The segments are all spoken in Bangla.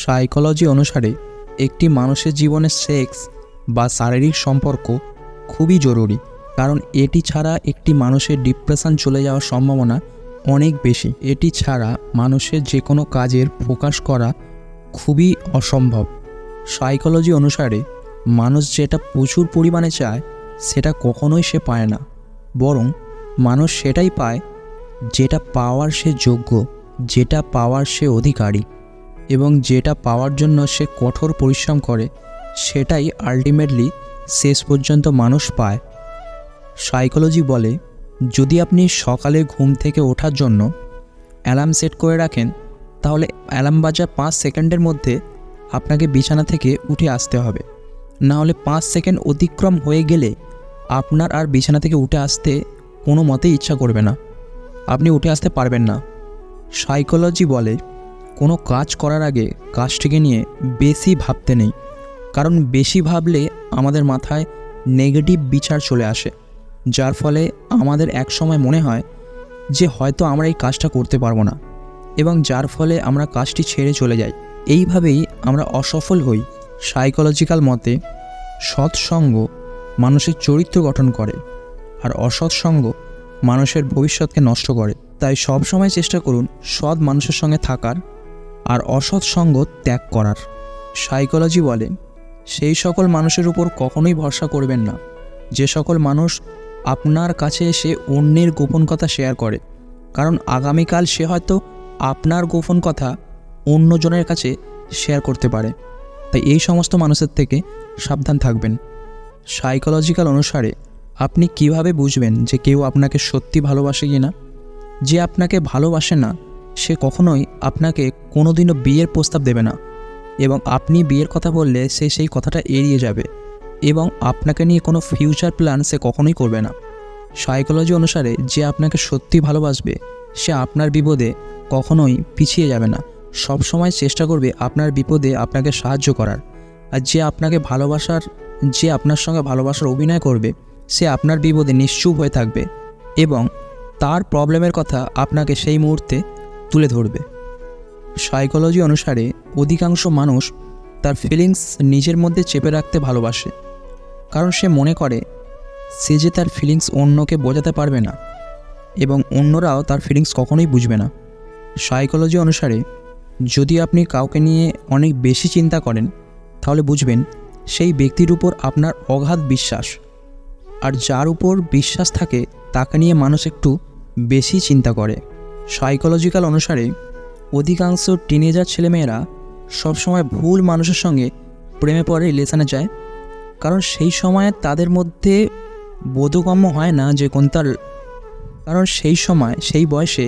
সাইকোলজি অনুসারে একটি মানুষের জীবনে সেক্স বা শারীরিক সম্পর্ক খুবই জরুরি, কারণ এটি ছাড়া একটি মানুষের ডিপ্রেশন চলে যাওয়ার সম্ভাবনা অনেক বেশি। এটি ছাড়া মানুষের যে কোনো কাজের ফোকাস করা খুবই অসম্ভব। সাইকোলজি অনুসারে মানুষ যেটা প্রচুর পরিমাণে চায় সেটা কখনোই সে পায় না, বরং মানুষ সেটাই পায় যেটা পাওয়ার সে যোগ্য, যেটা পাওয়ার সে অধিকারী, এবং যেটা পাওয়ার জন্য সে কঠোর পরিশ্রম করে সেটাই আলটিমেটলি শেষ পর্যন্ত মানুষ পায়। সাইকোলজি বলে, যদি আপনি সকালে ঘুম থেকে ওঠার জন্য অ্যালার্ম সেট করে রাখেন, তাহলে অ্যালার্ম বাজা 5 সেকেন্ডের মধ্যে আপনাকে বিছানা থেকে উঠে আসতে হবে। না হলে 5 সেকেন্ড অতিক্রম হয়ে গেলে আপনার আর বিছানা থেকে উঠে আসতে কোনো মতেই ইচ্ছা করবে না, আপনি উঠে আসতে পারবেন না। সাইকোলজি বলে, কোনো কাজ করার আগে কাজটিকে নিয়ে বেশি ভাবতে নেই, কারণ বেশি ভাবলে আমাদের মাথায় নেগেটিভ বিচার চলে আসে, যার ফলে আমাদের এক সময় মনে হয় যে হয়তো আমরা এই কাজটা করতে পারবো না, এবং যার ফলে আমরা কাজটি ছেড়ে চলে যাই। এইভাবেই আমরা অসফল হই। সাইকোলজিক্যাল মতে সৎসঙ্গ মানুষের চরিত্র গঠন করে, আর অসৎসঙ্গ মানুষের ভবিষ্যৎকে নষ্ট করে। তাই সব সময় চেষ্টা করুন সৎ মানুষের সঙ্গে থাকার আর অসৎ সঙ্গ ত্যাগ করার। সাইকোলজি বলে, সেই সকল মানুষের উপর কখনোই ভরসা করবেন না যে সকল মানুষ আপনার কাছে এসে অন্যের গোপন কথা শেয়ার করে, কারণ আগামীকাল সে হয়তো আপনার গোপন কথা অন্যজনের কাছে শেয়ার করতে পারে। তাই এই সমস্ত মানুষের থেকে সাবধান থাকবেন। সাইকোলজিক্যাল অনুসারে আপনি কিভাবে বুঝবেন যে কেউ আপনাকে সত্যি ভালোবাসে কি না? যে আপনাকে ভালোবাসে না সে কখনোই আপনাকে কোনোদিনও বিয়ের প্রস্তাব দেবে না, এবং আপনি বিয়ের কথা বললে সে সেই কথাটা এড়িয়ে যাবে, এবং আপনাকে নিয়ে কোনো ফিউচার প্ল্যান সে কখনোই করবে না। সাইকোলজি অনুসারে যে আপনাকে সত্যি ভালোবাসবে সে আপনার বিপদে কখনোই পিছিয়ে যাবে না, সব সময় চেষ্টা করবে আপনার বিপদে আপনাকে সাহায্য করার। আর যে আপনার সঙ্গে ভালোবাসার অভিনয় করবে সে আপনার বিপদে নিশ্চুপ হয়ে থাকবে এবং তার প্রবলেমের কথা আপনাকে সেই মুহূর্তে তুলে ধরবে। সাইকোলজি অনুসারে অধিকাংশ মানুষ তার ফিলিংস নিজের মধ্যে চেপে রাখতে ভালোবাসে, কারণ সে মনে করে সে যে তার ফিলিংস অন্যকে বোঝাতে পারবে না, এবং অন্যরাও তার ফিলিংস কখনোই বুঝবে না। সাইকোলজি অনুসারে যদি আপনি কাউকে নিয়ে অনেক বেশি চিন্তা করেন, তাহলে বুঝবেন সেই ব্যক্তির উপর আপনার অগাধ বিশ্বাস, আর যার উপর বিশ্বাস থাকে তাকে নিয়ে মানুষ একটু বেশি চিন্তা করে। সাইকোলজিক্যাল অনুসারে অধিকাংশ টিনেজার ছেলেমেয়েরা সবসময় ভুল মানুষের সঙ্গে প্রেমে পড়ে রিলেশনে যায়, কারণ সেই সময় তাদের মধ্যে বোধগম্য হয় না যে কারণ সেই বয়সে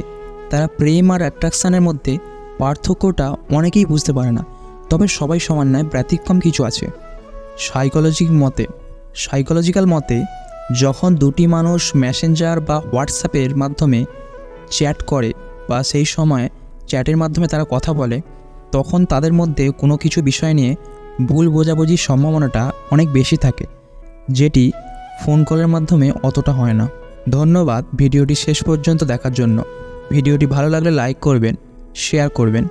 তারা প্রেম আর অ্যাট্রাকশানের মধ্যে পার্থক্যটা অনেকেই বুঝতে পারে না। তবে সবাই সমান নয়, ব্যতিক্রম কিছু আছে। সাইকোলজিক্যাল মতে যখন দুটি মানুষ মেসেঞ্জার বা হোয়াটসঅ্যাপের মাধ্যমে চ্যাট করে, বা সেই সময় চ্যাটের মাধ্যমে তারা কথা বলে, তখন তাদের মধ্যে কোনো কিছু বিষয় নিয়ে ভুল বোঝাবুঝির সম্ভাবনাটা অনেক বেশি থাকে, যেটি ফোন কলের মাধ্যমে অতটা হয় না। ধন্যবাদ ভিডিওটি শেষ পর্যন্ত দেখার জন্য। ভিডিওটি ভালো লাগলে লাইক করবেন, শেয়ার করবেন,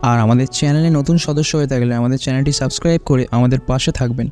আর আমাদের চ্যানেলে নতুন সদস্য হয়ে থাকলে আমাদের চ্যানেলটি সাবস্ক্রাইব করে আমাদের পাশে থাকবেন।